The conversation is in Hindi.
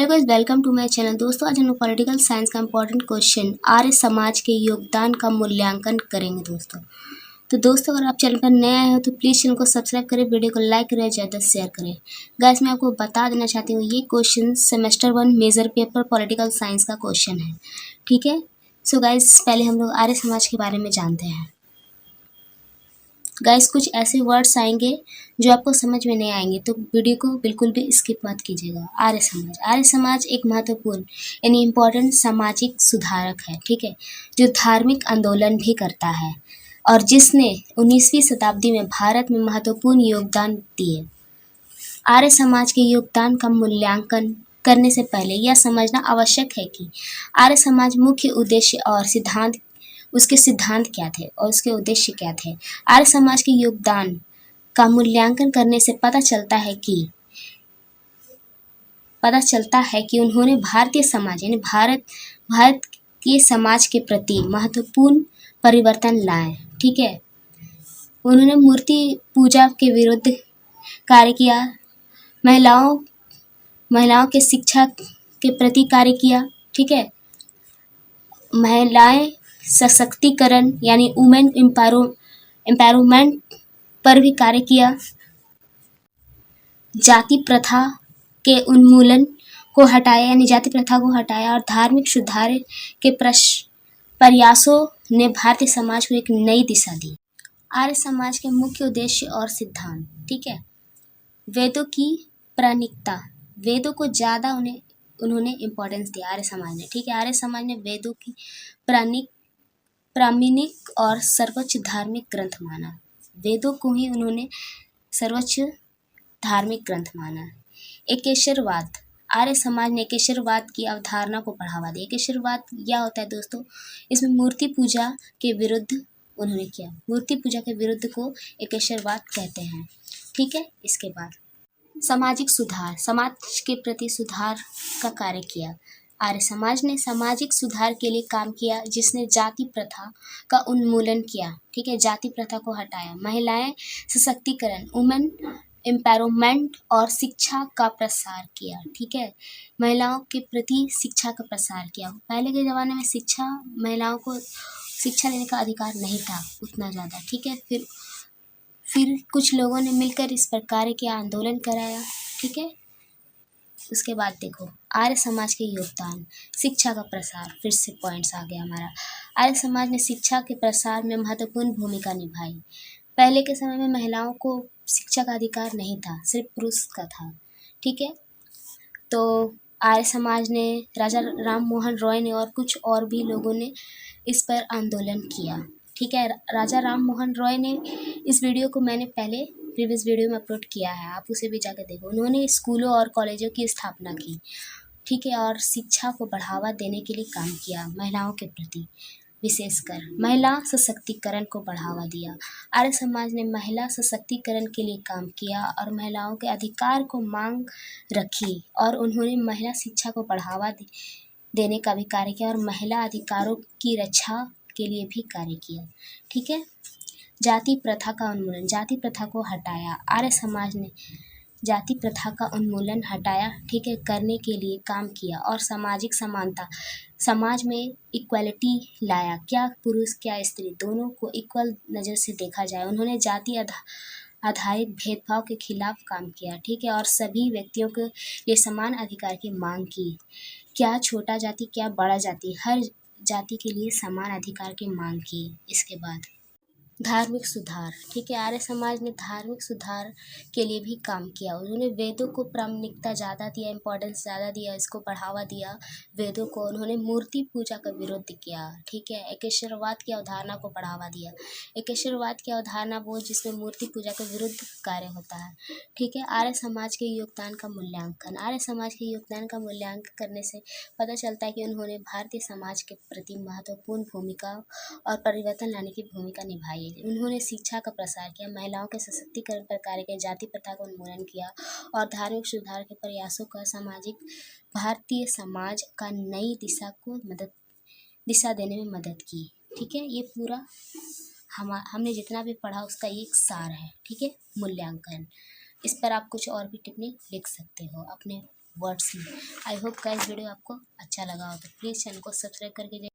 Hello guys, welcome to my channel. दोस्तों, आज हम लोग पॉलिटिकल साइंस का इंपॉर्टेंट क्वेश्चन आर्य समाज के योगदान का मूल्यांकन करेंगे दोस्तों, अगर आप चैनल पर नए आए हो तो प्लीज़ चैनल को सब्सक्राइब करें, वीडियो को लाइक करें, ज़्यादा शेयर करें। गाइस, मैं आपको बता देना चाहती हूँ, ये question semester 1 major paper political science का क्वेश्चन है। ठीक है। सो गाइस, पहले हम लोग आर्य समाज के बारे में जानते हैं। गाइस, कुछ ऐसे वर्ड्स आएंगे जो आपको समझ में नहीं आएंगे, तो वीडियो को बिल्कुल भी स्किप मत कीजिएगा। आर्य समाज एक महत्वपूर्ण यानी इम्पोर्टेंट सामाजिक सुधारक है। ठीक है, जो धार्मिक आंदोलन भी करता है और जिसने 19वीं शताब्दी में भारत में महत्वपूर्ण योगदान दिए। आर्य समाज के योगदान का मूल्यांकन करने से पहले यह समझना आवश्यक है कि आर्य समाज मुख्य उद्देश्य और उसके सिद्धांत क्या थे और उसके उद्देश्य क्या थे। आर्य समाज के योगदान का मूल्यांकन करने से पता चलता है कि उन्होंने भारतीय समाज यानी भारत के समाज के प्रति महत्वपूर्ण परिवर्तन लाए। ठीक है, उन्होंने मूर्ति पूजा के विरुद्ध कार्य किया, महिलाओं के शिक्षा के प्रति कार्य किया। ठीक है, महिलाएं सशक्तिकरण यानी वुमेन एम्पावरमेंट पर भी कार्य किया। जाति प्रथा के उन्मूलन को हटाया यानी जाति प्रथा को हटाया और धार्मिक सुधार के प्रयासों ने भारतीय समाज को एक नई दिशा दी। आर्य समाज के मुख्य उद्देश्य और सिद्धांत। ठीक है, वेदों की प्रामाणिकता, वेदों को ज़्यादा उन्होंने इम्पोर्टेंस दिया आर्य समाज ने। ठीक है, आर्य समाज ने वेदों की प्रामाणिक और सर्वोच्च धार्मिक ग्रंथ माना। वेदों को ही उन्होंने सर्वोच्च धार्मिक ग्रंथ माना। एकेश्वरवाद, आर्य समाज ने एकेश्वरवाद की अवधारणा को बढ़ावा दिया। एकेश्वरवाद क्या होता है दोस्तों? इसमें मूर्ति पूजा के विरुद्ध उन्होंने किया। मूर्ति पूजा के विरुद्ध को एकेश्वरवाद कहते हैं। ठीक है, इसके बाद सामाजिक सुधार, समाज के प्रति सुधार का कार्य किया। आर्य समाज ने सामाजिक सुधार के लिए काम किया, जिसने जाति प्रथा का उन्मूलन किया। ठीक है, जाति प्रथा को हटाया, महिलाएं सशक्तिकरण वुमेन एम्पावरमेंट और शिक्षा का प्रसार किया। ठीक है, महिलाओं के प्रति शिक्षा का प्रसार किया। पहले के ज़माने में महिलाओं को शिक्षा लेने का अधिकार नहीं था उतना ज़्यादा। ठीक है, फिर कुछ लोगों ने मिलकर इस पर कार्य किया, आंदोलन कराया। ठीक है, उसके बाद देखो आर्य समाज के योगदान, शिक्षा का प्रसार, फिर से पॉइंट्स आ गया हमारा। आर्य समाज ने शिक्षा के प्रसार में महत्वपूर्ण भूमिका निभाई। पहले के समय में महिलाओं को शिक्षा का अधिकार नहीं था, सिर्फ पुरुष का था। ठीक है, तो आर्य समाज ने, राजा राम मोहन रॉय ने और कुछ और भी लोगों ने इस पर आंदोलन किया। ठीक है, राजा राम मोहन रॉय ने, इस वीडियो को मैंने पहले प्रीवियस वीडियो में अपलोड किया है, आप उसे भी जाकर देखो। उन्होंने स्कूलों और कॉलेजों की स्थापना की। ठीक है, और शिक्षा को बढ़ावा देने के लिए काम किया, महिलाओं के प्रति विशेषकर महिला सशक्तिकरण को बढ़ावा दिया। आर्य समाज ने महिला सशक्तिकरण के लिए काम किया और महिलाओं के अधिकार को मांग रखी, और उन्होंने महिला शिक्षा को बढ़ावा देने का भी कार्य किया और महिला अधिकारों की रक्षा के लिए भी कार्य किया। ठीक है, जाति प्रथा का उन्मूलन, जाति प्रथा को हटाया। आर्य समाज ने जाति प्रथा का उन्मूलन हटाया, ठीक है, करने के लिए काम किया और सामाजिक समानता, समाज में इक्वालिटी लाया। क्या पुरुष क्या स्त्री दोनों को इक्वल नज़र से देखा जाए। उन्होंने जाति आधारित भेदभाव के खिलाफ काम किया। ठीक है, और सभी व्यक्तियों के लिए समान अधिकार की मांग की। क्या छोटा जाति क्या बड़ा जाति, हर जाति के लिए समान अधिकार की मांग की। इसके बाद धार्मिक सुधार। ठीक है, आर्य समाज ने धार्मिक सुधार के लिए भी काम किया। उन्होंने वेदों को प्रामाणिकता ज़्यादा दिया, इम्पोर्टेंस ज़्यादा दिया, इसको बढ़ावा दिया वेदों को। उन्होंने मूर्ति पूजा का विरोध किया। ठीक है, एकेश्वरवाद की अवधारणा को बढ़ावा दिया। एकेश्वरवाद की अवधारणा वो जिसमें मूर्ति पूजा के विरुद्ध कार्य होता है। ठीक है, आर्य समाज के योगदान का मूल्यांकन, आर्य समाज के योगदान का मूल्यांकन करने से पता चलता है कि उन्होंने भारतीय समाज के प्रति महत्वपूर्ण भूमिका और परिवर्तन लाने की भूमिका निभाई। उन्होंने शिक्षा का प्रसार किया, महिलाओं के सशक्तिकरण पर कार्य किया, जाति प्रथा का उन्मूलन किया और धार्मिक सुधार के प्रयासों का भारतीय समाज का नई दिशा देने में मदद की। ठीक है, ये पूरा हमने जितना भी पढ़ा उसका एक सार है। ठीक है, मूल्यांकन, इस पर आप कुछ और भी टिप्पणी लिख सकते हो अपने वर्ड्स में। आई होप गाइस वीडियो आपको अच्छा लगा हो तो प्लीज़ चैनल को सब्सक्राइब करके